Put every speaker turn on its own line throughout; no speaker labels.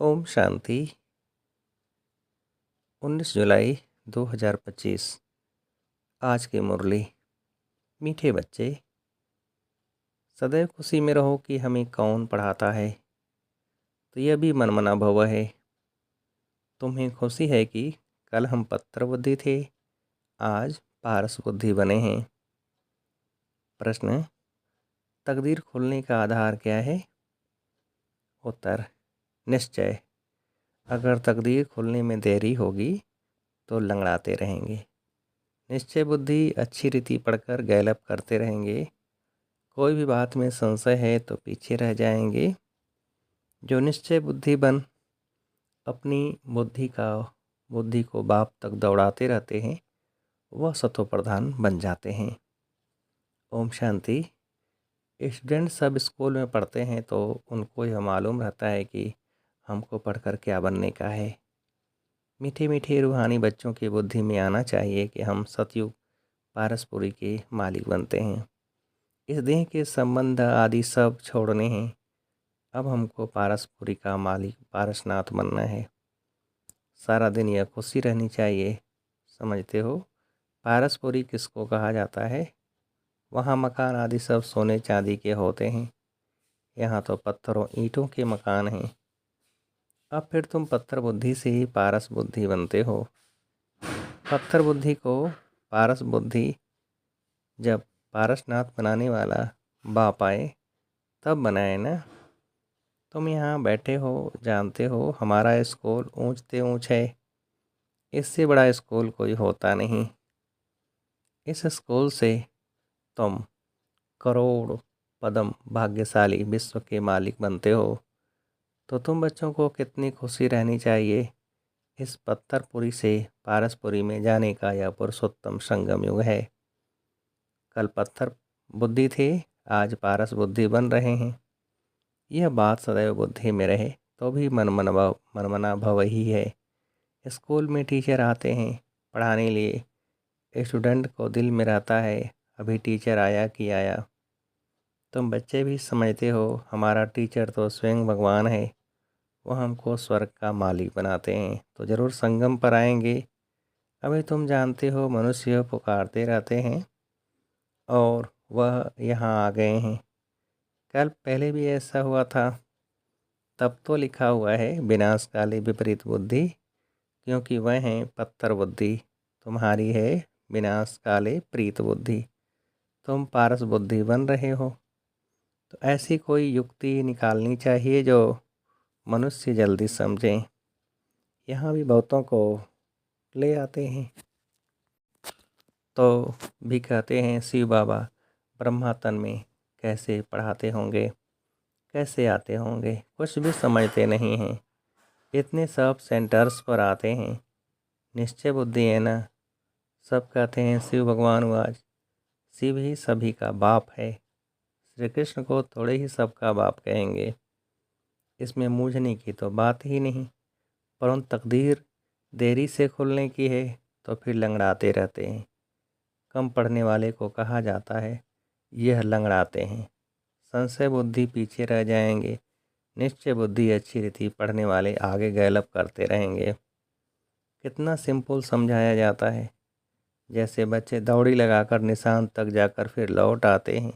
ओम शांति। 19 जुलाई 2025। आज की मुरली। मीठे बच्चे, सदैव खुशी में रहो कि हमें कौन पढ़ाता है। तो यह भी मनमना भव है। तुम्हें खुशी है कि कल हम पत्थर बुद्धि थे, आज पारस बुद्धि बने हैं। प्रश्न: तकदीर खुलने का आधार क्या है? उत्तर: निश्चय। अगर तकदीर खुलने में देरी होगी तो लंगड़ाते रहेंगे। निश्चय बुद्धि अच्छी रीति पढ़कर गैलप करते रहेंगे। कोई भी बात में संशय है तो पीछे रह जाएंगे। जो निश्चय बुद्धि बन अपनी बुद्धि को बाप तक दौड़ाते रहते हैं, वह सतो प्रधान बन जाते हैं। ओम शांति। स्टूडेंट सब स्कूल में पढ़ते हैं तो उनको यह मालूम रहता है कि हमको पढ़कर क्या बनने का है। मीठे मीठे रूहानी बच्चों की बुद्धि में आना चाहिए कि हम सतयुग पारसपुरी के मालिक बनते हैं। इस देह के संबंध आदि सब छोड़ने हैं। अब हमको पारसपुरी का मालिक पारसनाथ बनना है। सारा दिन यह खुशी रहनी चाहिए। समझते हो पारसपुरी किसको कहा जाता है? वहाँ मकान आदि सब सोने चांदी के होते हैं, यहाँ तो पत्थरों ईंटों के मकान हैं। अब फिर तुम पत्थर बुद्धि से ही पारस बुद्धि बनते हो। पत्थर बुद्धि को पारस बुद्धि जब पारसनाथ बनाने वाला बाप आए तब बनाए ना। तुम यहाँ बैठे हो, जानते हो हमारा स्कूल ऊंच ते ऊंच है। इससे बड़ा स्कूल कोई होता नहीं। इस स्कूल से तुम करोड़ पदम भाग्यशाली विश्व के मालिक बनते हो। तो तुम बच्चों को कितनी खुशी रहनी चाहिए। इस पत्थरपुरी से पारसपुरी में जाने का यह पुरुषोत्तम संगम युग है। कल पत्थर बुद्धि थे, आज पारस बुद्धि बन रहे हैं। यह बात सदैव बुद्धि में रहे तो भी मनमना भव ही है। स्कूल में टीचर आते हैं पढ़ाने लिए, स्टूडेंट को दिल में रहता है अभी टीचर आया कि आया। तुम बच्चे भी समझते हो हमारा टीचर तो स्वयं भगवान है, वह हमको स्वर्ग का मालिक बनाते हैं तो ज़रूर संगम पर आएंगे। अभी तुम जानते हो मनुष्य पुकारते रहते हैं और वह यहाँ आ गए हैं। कल पहले भी ऐसा हुआ था। तब तो लिखा हुआ है विनाशकाली विपरीत बुद्धि, क्योंकि वह हैं पत्थर बुद्धि। तुम्हारी है विनाशकाले प्रीत बुद्धि। तुम पारस बुद्धि बन रहे हो। तो ऐसी कोई युक्ति निकालनी चाहिए जो मनुष्य जल्दी समझें। यहाँ भी बहुतों को ले आते हैं तो भी कहते हैं शिव बाबा ब्रह्मा तन में कैसे पढ़ाते होंगे, कैसे आते होंगे, कुछ भी समझते नहीं हैं। इतने सब सेंटर्स पर आते हैं। निश्चय बुद्धि है ना। सब कहते हैं शिव भगवान हुआ, शिव ही सभी का बाप है। श्री कृष्ण को थोड़े ही सबका बाप कहेंगे। इसमें मूझने की तो बात ही नहीं। परंतु तकदीर देरी से खुलने की है तो फिर लंगड़ाते रहते हैं। कम पढ़ने वाले को कहा जाता है यह लंगड़ाते हैं। संशय बुद्धि पीछे रह जाएंगे। निश्चय बुद्धि अच्छी रीति पढ़ने वाले आगे गैलप करते रहेंगे। कितना सिंपल समझाया जाता है। जैसे बच्चे दौड़ी लगाकर निशान तक जाकर फिर लौट आते हैं।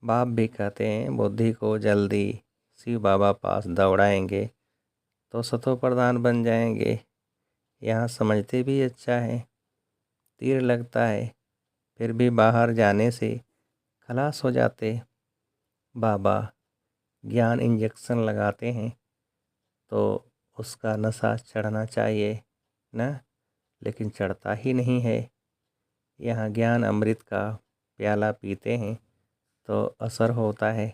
बाप भी कहते हैं बुद्धि को जल्दी शिव बाबा पास दौड़ाएंगे तो सतो प्रधान बन जाएंगे। यहाँ समझते भी अच्छा है। तीर लगता है फिर भी बाहर जाने से खलास हो जाते। बाबा ज्ञान इंजेक्शन लगाते हैं तो उसका नशा चढ़ना चाहिए ना, लेकिन चढ़ता ही नहीं है। यहाँ ज्ञान अमृत का प्याला पीते हैं तो असर होता है,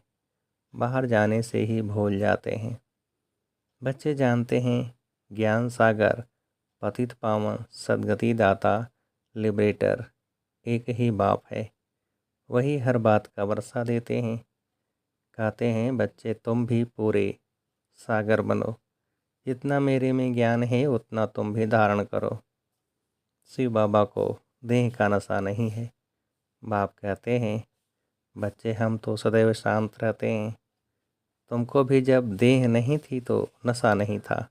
बाहर जाने से ही भूल जाते हैं। बच्चे जानते हैं ज्ञान सागर पतित पावन सदगति दाता लिबरेटर एक ही बाप है। वही हर बात का वर्षा देते हैं। कहते हैं बच्चे तुम भी पूरे सागर बनो। जितना मेरे में ज्ञान है उतना तुम भी धारण करो। शिव बाबा को देह का नशा नहीं है। बाप कहते हैं बच्चे हम तो सदैव शांत रहते हैं, तुमको भी जब देह नहीं थी तो नशा नहीं था।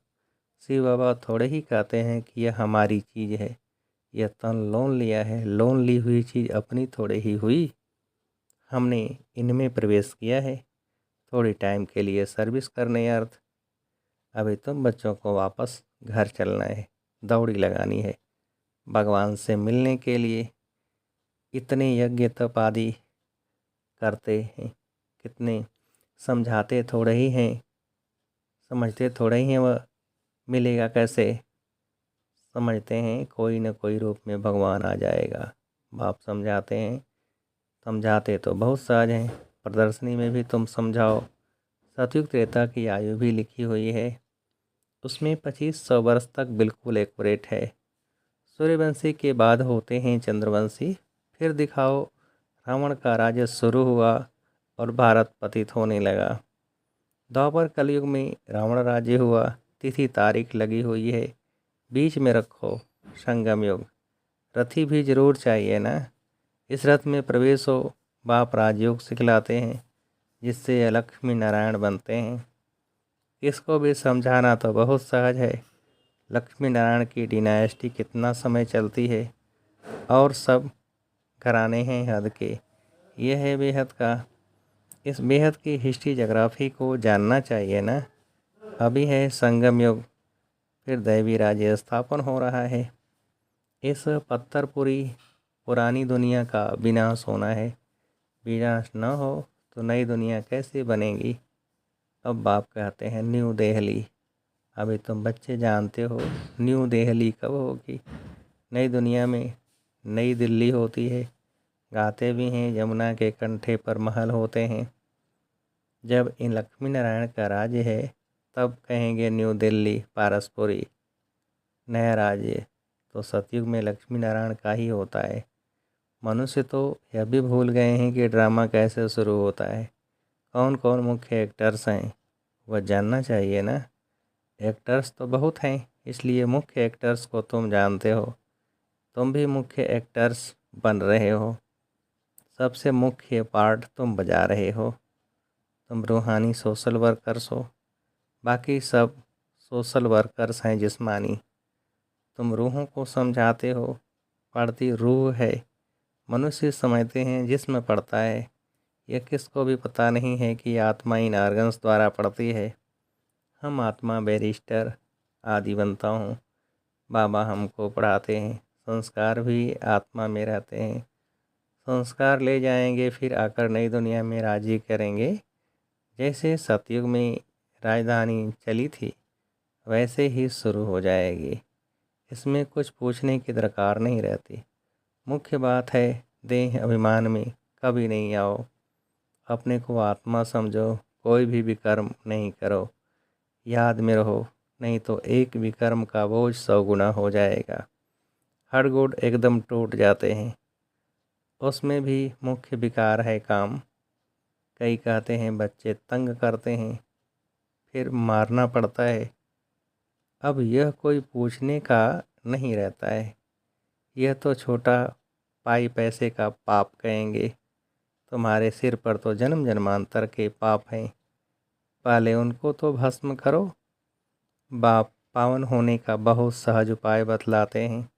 शिव बाबा थोड़े ही कहते हैं कि यह हमारी चीज़ है, यह तन लोन लिया है, लोन ली हुई चीज़ अपनी थोड़े ही हुई। हमने इनमें प्रवेश किया है थोड़ी टाइम के लिए सर्विस करने अर्थ। अभी तुम बच्चों को वापस घर चलना है, दौड़ी लगानी है भगवान से मिलने के लिए। इतने यज्ञ तप आदि करते हैं, कितने समझाते थोड़े ही हैं, समझते थोड़े ही हैं वह मिलेगा कैसे। समझते हैं कोई न कोई रूप में भगवान आ जाएगा। बाप समझाते हैं, समझाते तो बहुत सहज हैं, प्रदर्शनी में भी तुम समझाओ। सतयुग त्रेता की आयु भी लिखी हुई है, उसमें 2500 वर्ष तक बिल्कुल एक्यूरेट है। सूर्यवंशी के बाद होते हैं चंद्रवंशी। फिर दिखाओ रावण का राज्य शुरू हुआ और भारत पतित होने लगा। द्वापर कलयुग में रावण राज्य हुआ, तिथि तारीख लगी हुई है। बीच में रखो संगम युग, रथी भी जरूर चाहिए ना। इस रथ में प्रवेश हो, बाप राजयोग सिखलाते हैं, जिससे यह लक्ष्मी नारायण बनते हैं। इसको भी समझाना तो बहुत सहज है। लक्ष्मी नारायण की डिनाइस्टी कितना समय चलती है और सब घराने हैं हद के। यह है बेहद का। इस बेहद की हिस्ट्री जोग्राफी को जानना चाहिए ना। अभी है संगम युग, फिर दैवी राज्य स्थापन हो रहा है। इस पत्थरपुरी पुरानी दुनिया का विनाश होना है। विनाश न हो तो नई दुनिया कैसे बनेगी। अब बाप कहते हैं न्यू दिल्ली। अभी तुम बच्चे जानते हो न्यू दिल्ली कब होगी। नई दुनिया में नई दिल्ली होती है। गाते भी हैं यमुना के कंठे पर महल होते हैं। जब इन लक्ष्मी नारायण का राज्य है तब कहेंगे न्यू दिल्ली पारसपुरी। नया राज्य तो सतयुग में लक्ष्मी नारायण का ही होता है। मनुष्य तो यह भी भूल गए हैं कि ड्रामा कैसे शुरू होता है, कौन कौन मुख्य एक्टर्स हैं, वह जानना चाहिए ना। एक्टर्स तो बहुत हैं, इसलिए मुख्य एक्टर्स को तुम जानते हो। तुम भी मुख्य एक्टर्स बन रहे हो, सबसे मुख्य पार्ट तुम बजा रहे हो। तुम रूहानी सोशल वर्कर्स हो, बाकी सब सोशल वर्कर्स हैं जिस्मानी। तुम रूहों को समझाते हो, पढ़ती रूह है। मनुष्य समझते हैं जिस्म पढ़ता है। यह किसको भी पता नहीं है कि आत्मा इन ऑर्गन्स द्वारा पढ़ती है। हम आत्मा बैरिस्टर आदि बनता हूँ। बाबा हमको पढ़ाते हैं, संस्कार भी आत्मा में रहते हैं। संस्कार ले जाएंगे, फिर आकर नई दुनिया में राजी करेंगे। जैसे सतयुग में राजधानी चली थी वैसे ही शुरू हो जाएगी। इसमें कुछ पूछने की दरकार नहीं रहती। मुख्य बात है देह अभिमान में कभी नहीं आओ। अपने को आत्मा समझो, कोई भी विकर्म नहीं करो। याद में रहो, नहीं तो एक विकर्म का बोझ 100 गुना हो जाएगा। हड़गोड़ एकदम टूट जाते हैं। उसमें भी मुख्य विकार है काम। कई कहते हैं बच्चे तंग करते हैं, फिर मारना पड़ता है। अब यह कोई पूछने का नहीं रहता है। यह तो छोटा पाई पैसे का पाप कहेंगे। तुम्हारे सिर पर तो जन्म जन्मांतर के पाप हैं, पहले उनको तो भस्म करो। बाप पावन होने का बहुत सहज उपाय बतलाते हैं।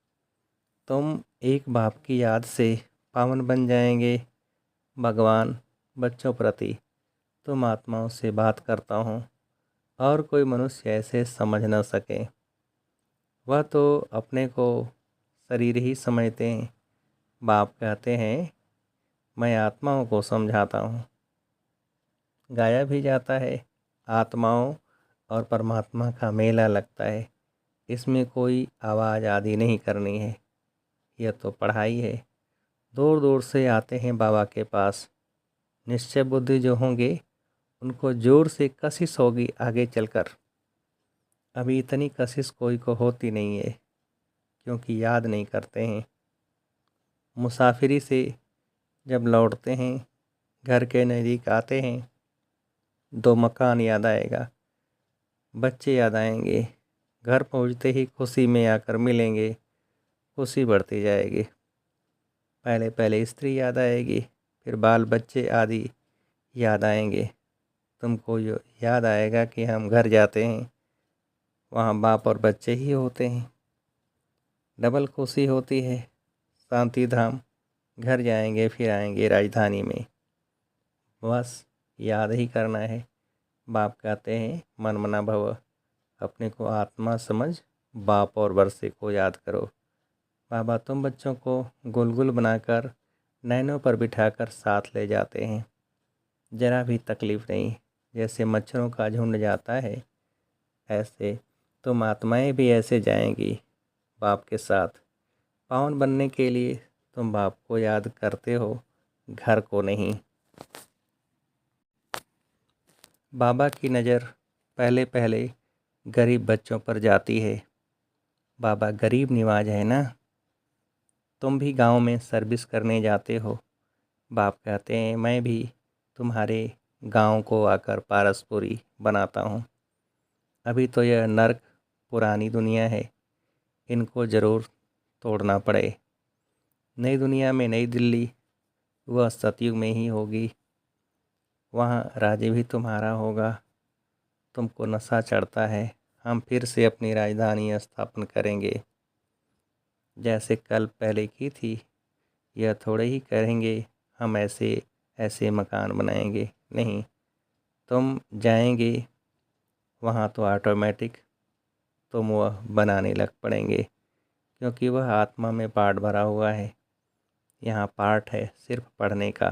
तुम एक बाप की याद से पावन बन जाएंगे। भगवान बच्चों प्रति तुम आत्माओं से बात करता हूँ और कोई मनुष्य ऐसे समझ न सके। वह तो अपने को शरीर ही समझते हैं। बाप कहते हैं मैं आत्माओं को समझाता हूँ। गाया भी जाता है, आत्माओं और परमात्मा का मेला लगता है। इसमें कोई आवाज़ आदि नहीं करनी है। यह तो पढ़ाई है। दूर दूर से आते हैं बाबा के पास। निश्चय बुद्धि जो होंगे उनको जोर से कशिश होगी आगे चलकर। अभी इतनी कशिश कोई को होती नहीं है, क्योंकि याद नहीं करते हैं। मुसाफिरी से जब लौटते हैं, घर के नज़दीक आते हैं, दो मकान याद आएगा, बच्चे याद आएंगे। घर पहुंचते ही खुशी में आकर मिलेंगे, खुशी बढ़ती जाएगी। पहले पहले स्त्री याद आएगी, फिर बाल बच्चे आदि याद आएंगे। तुमको याद आएगा कि हम घर जाते हैं, वहाँ बाप और बच्चे ही होते हैं। डबल खुशी होती है। शांति धाम घर जाएंगे, फिर आएंगे राजधानी में, बस याद ही करना है। बाप कहते हैं मन मना भव, अपने को आत्मा समझ, बाप और वर्षे को याद करो। बाबा तुम बच्चों को गुलगुल बनाकर नैनों पर बिठाकर साथ ले जाते हैं, जरा भी तकलीफ़ नहीं। जैसे मच्छरों का झुंड जाता है, ऐसे तुम आत्माएं भी ऐसे जाएंगी बाप के साथ। पावन बनने के लिए तुम बाप को याद करते हो, घर को नहीं। बाबा की नज़र पहले पहले गरीब बच्चों पर जाती है। बाबा गरीब निवाज है ना। तुम भी गांव में सर्विस करने जाते हो। बाप कहते हैं मैं भी तुम्हारे गांव को आकर पारसपुरी बनाता हूँ। अभी तो यह नर्क पुरानी दुनिया है, इनको ज़रूर तोड़ना पड़े। नई दुनिया में नई दिल्ली वह सतयुग में ही होगी। वहाँ राज्य भी तुम्हारा होगा। तुमको नशा चढ़ता है, हम फिर से अपनी राजधानी स्थापन करेंगे। जैसे कल पहले की थी, यह थोड़े ही करेंगे हम ऐसे ऐसे मकान बनाएंगे। नहीं, तुम जाएंगे वहाँ तो ऑटोमेटिक तुम वह बनाने लग पड़ेंगे, क्योंकि वह आत्मा में पार्ट भरा हुआ है। यहाँ पार्ट है सिर्फ पढ़ने का।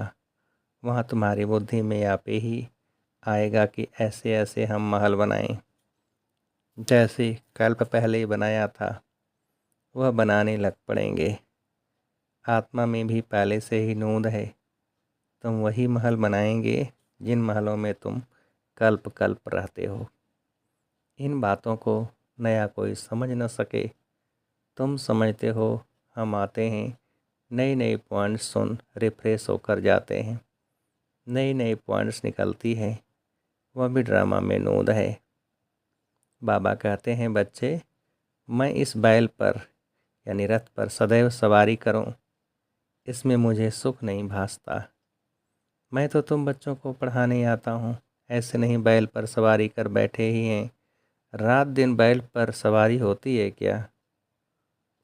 वहाँ तुम्हारी बुद्धि में आपे ही आएगा कि ऐसे ऐसे हम महल बनाएं। जैसे कल्प पहले बनाया था, वह बनाने लग पड़ेंगे। आत्मा में भी पहले से ही नूंद है। तुम वही महल बनाएंगे जिन महलों में तुम कल्प कल्प रहते हो। इन बातों को नया कोई समझ न सके। तुम समझते हो, हम आते हैं, नए नए पॉइंट्स सुन रिफ्रेश होकर जाते हैं। नई नई पॉइंट्स निकलती है, वह भी ड्रामा में नूंद है। बाबा कहते हैं बच्चे, मैं इस बैल पर यानी रथ पर सदैव सवारी करूं, इसमें मुझे सुख नहीं भासता। मैं तो तुम बच्चों को पढ़ाने आता हूँ, ऐसे नहीं बैल पर सवारी कर बैठे ही हैं। रात दिन बैल पर सवारी होती है क्या?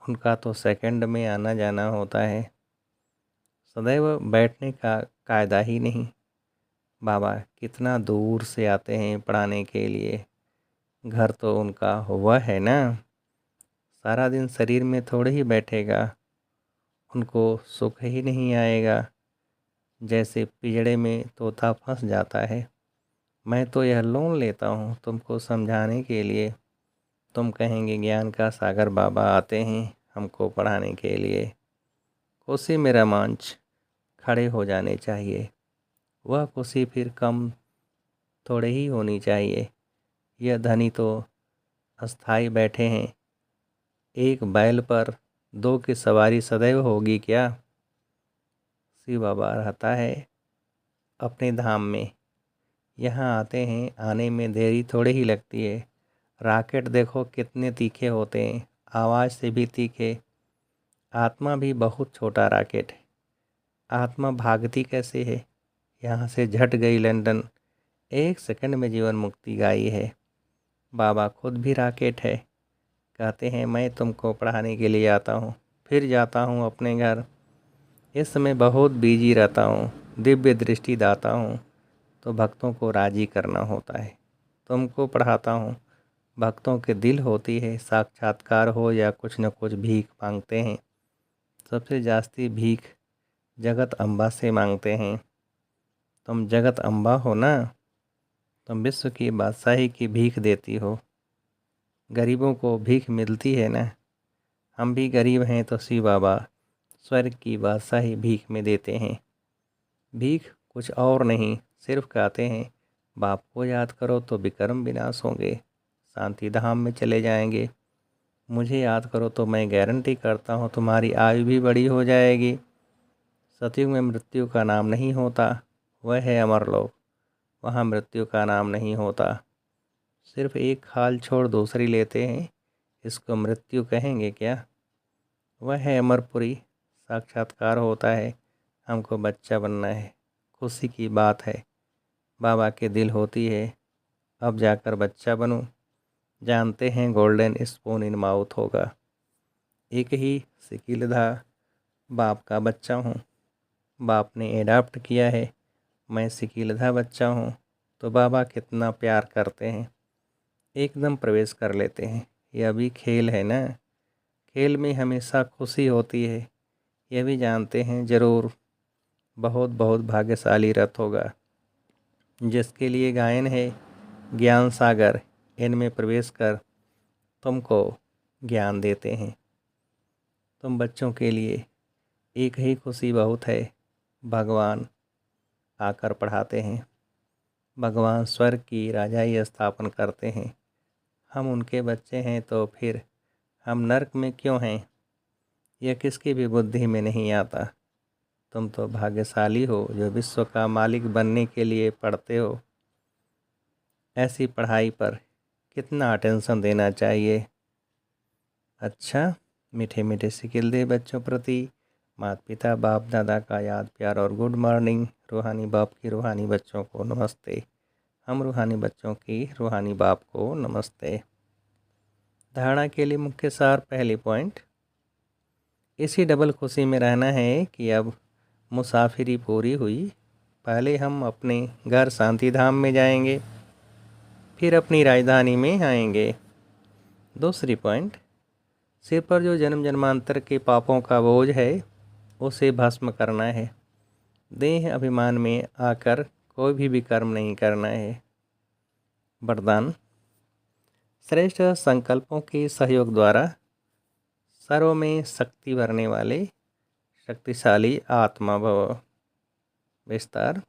उनका तो सेकंड में आना जाना होता है। सदैव बैठने का कायदा ही नहीं। बाबा कितना दूर से आते हैं पढ़ाने के लिए। घर तो उनका हुआ है ना। सारा दिन शरीर में थोड़े ही बैठेगा, उनको सुख ही नहीं आएगा। जैसे पिंजड़े में तोता फंस जाता है। मैं तो यह लोन लेता हूँ तुमको समझाने के लिए। तुम कहेंगे ज्ञान का सागर बाबा आते हैं हमको पढ़ाने के लिए। खुशी में रोमांच खड़े हो जाने चाहिए। वह खुशी फिर कम थोड़े ही होनी चाहिए। यह धनी तो अस्थाई बैठे हैं। एक बैल पर दो की सवारी सदैव होगी क्या? शिव बाबा रहता है अपने धाम में। यहाँ आते हैं, आने में देरी थोड़ी ही लगती है। रॉकेट देखो कितने तीखे होते हैं, आवाज़ से भी तीखे। आत्मा भी बहुत छोटा रॉकेट है। आत्मा भागती कैसे है? यहाँ से झट गई लंदन, 1 सेकंड में जीवन मुक्ति गाई है। बाबा खुद भी रॉकेट है। कहते हैं मैं तुमको पढ़ाने के लिए आता हूँ, फिर जाता हूँ अपने घर। इस समय बहुत बिजी रहता हूँ, दिव्य दृष्टि दाता हूँ, तो भक्तों को राजी करना होता है। तुमको पढ़ाता हूँ, भक्तों के दिल होती है, साक्षात्कार हो या कुछ न कुछ भीख मांगते हैं। सबसे जास्ती भीख जगत अम्बा से मांगते हैं। तुम जगत अम्बा हो ना, तुम विश्व की बादशाही की भीख देती हो। गरीबों को भीख मिलती है ना। हम भी गरीब हैं तो शिव बाबा स्वर्ग की बादशाही भीख में देते हैं। भीख कुछ और नहीं, सिर्फ कहते हैं बाप को याद करो तो विक्रम विनाश होंगे, शांति धाम में चले जाएंगे। मुझे याद करो तो मैं गारंटी करता हूँ तुम्हारी आयु भी बड़ी हो जाएगी। सतयुग में मृत्यु का नाम नहीं होता, वह है अमरलोक। वहाँ मृत्यु का नाम नहीं होता। सिर्फ एक खाल छोड़ दूसरी लेते हैं, इसको मृत्यु कहेंगे क्या? वह है अमरपुरी। साक्षात्कार होता है। हमको बच्चा बनना है, खुशी की बात है। बाबा के दिल होती है, अब जाकर बच्चा बनूं, जानते हैं गोल्डन स्पून इन माउथ होगा। एक ही शकील था, बाप का बच्चा हूँ, बाप ने एडाप्ट किया है, मैं शकीलधा बच्चा हूँ। तो बाबा कितना प्यार करते हैं, एकदम प्रवेश कर लेते हैं। यह भी खेल है ना, खेल में हमेशा खुशी होती है, यह भी जानते हैं ज़रूर। बहुत बहुत भाग्यशाली रथ होगा जिसके लिए गायन है ज्ञान सागर, इनमें प्रवेश कर तुमको ज्ञान देते हैं। तुम बच्चों के लिए एक ही खुशी बहुत है, भगवान आकर पढ़ाते हैं, भगवान स्वर्ग की राजाई स्थापन करते हैं। हम उनके बच्चे हैं तो फिर हम नर्क में क्यों हैं, यह किसकी भी बुद्धि में नहीं आता। तुम तो भाग्यशाली हो जो विश्व का मालिक बनने के लिए पढ़ते हो। ऐसी पढ़ाई पर कितना अटेंशन देना चाहिए। अच्छा, मीठे मीठे सिकिल दे बच्चों प्रति माता पिता बाप दादा का याद प्यार और गुड मॉर्निंग। रूहानी बाप की रूहानी बच्चों को नमस्ते। हम रूहानी बच्चों की रूहानी बाप को नमस्ते। धारणा के लिए मुख्य सार, पहली पॉइंट, इसी डबल खुशी में रहना है कि अब मुसाफिरी पूरी हुई। पहले हम अपने घर शांति धाम में जाएंगे, फिर अपनी राजधानी में आएंगे। दूसरी पॉइंट, सिर पर जो जन्म जन्मांतर के पापों का बोझ है उसे भस्म करना है। देह अभिमान में आकर कोई भी कर्म नहीं करना है। वरदान, श्रेष्ठ संकल्पों के सहयोग द्वारा सर्व में शक्ति भरने वाले शक्तिशाली आत्मा भव। विस्तार,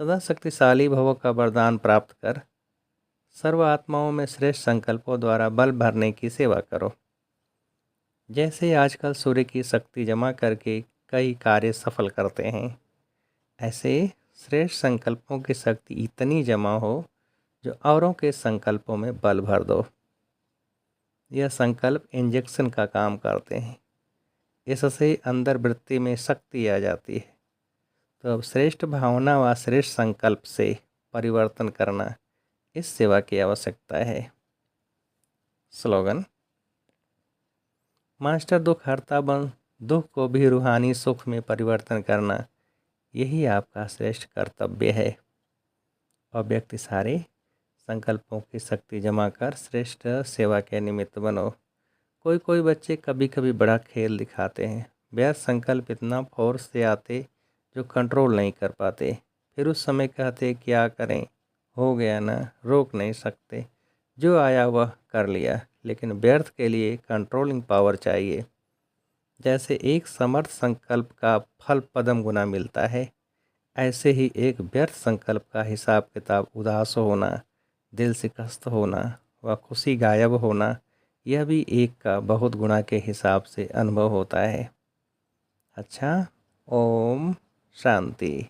सदा शक्तिशाली भव का वरदान प्राप्त कर सर्व आत्माओं में श्रेष्ठ संकल्पों द्वारा बल भरने की सेवा करो। जैसे आजकल सूर्य की शक्ति जमा करके कई कार्य सफल करते हैं, ऐसे श्रेष्ठ संकल्पों की शक्ति इतनी जमा हो जो औरों के संकल्पों में बल भर दो। यह संकल्प इंजेक्शन का काम करते हैं, इससे अंदर वृत्ति में शक्ति आ जाती है। तो अब श्रेष्ठ भावना व श्रेष्ठ संकल्प से परिवर्तन करना इस सेवा की आवश्यकता है। स्लोगन, मास्टर दुख हरता बन दुख को भी रूहानी सुख में परिवर्तन करना, यही आपका श्रेष्ठ कर्तव्य है। अव्यक्त सारे संकल्पों की शक्ति जमा कर श्रेष्ठ सेवा के निमित्त बनो। कोई कोई बच्चे कभी कभी बड़ा खेल दिखाते हैं, व्यर्थ संकल्प इतना फोर्स से आते जो कंट्रोल नहीं कर पाते। फिर उस समय कहते क्या करें, हो गया ना, रोक नहीं सकते, जो आया वह कर लिया। लेकिन व्यर्थ के लिए कंट्रोलिंग पावर चाहिए। जैसे एक समर्थ संकल्प का फल पदम गुना मिलता है, ऐसे ही एक व्यर्थ संकल्प का हिसाब किताब उदास होना, दिल शिकस्त होना व खुशी गायब होना, यह भी एक का बहुत गुना के हिसाब से अनुभव होता है। अच्छा, ओम शांति।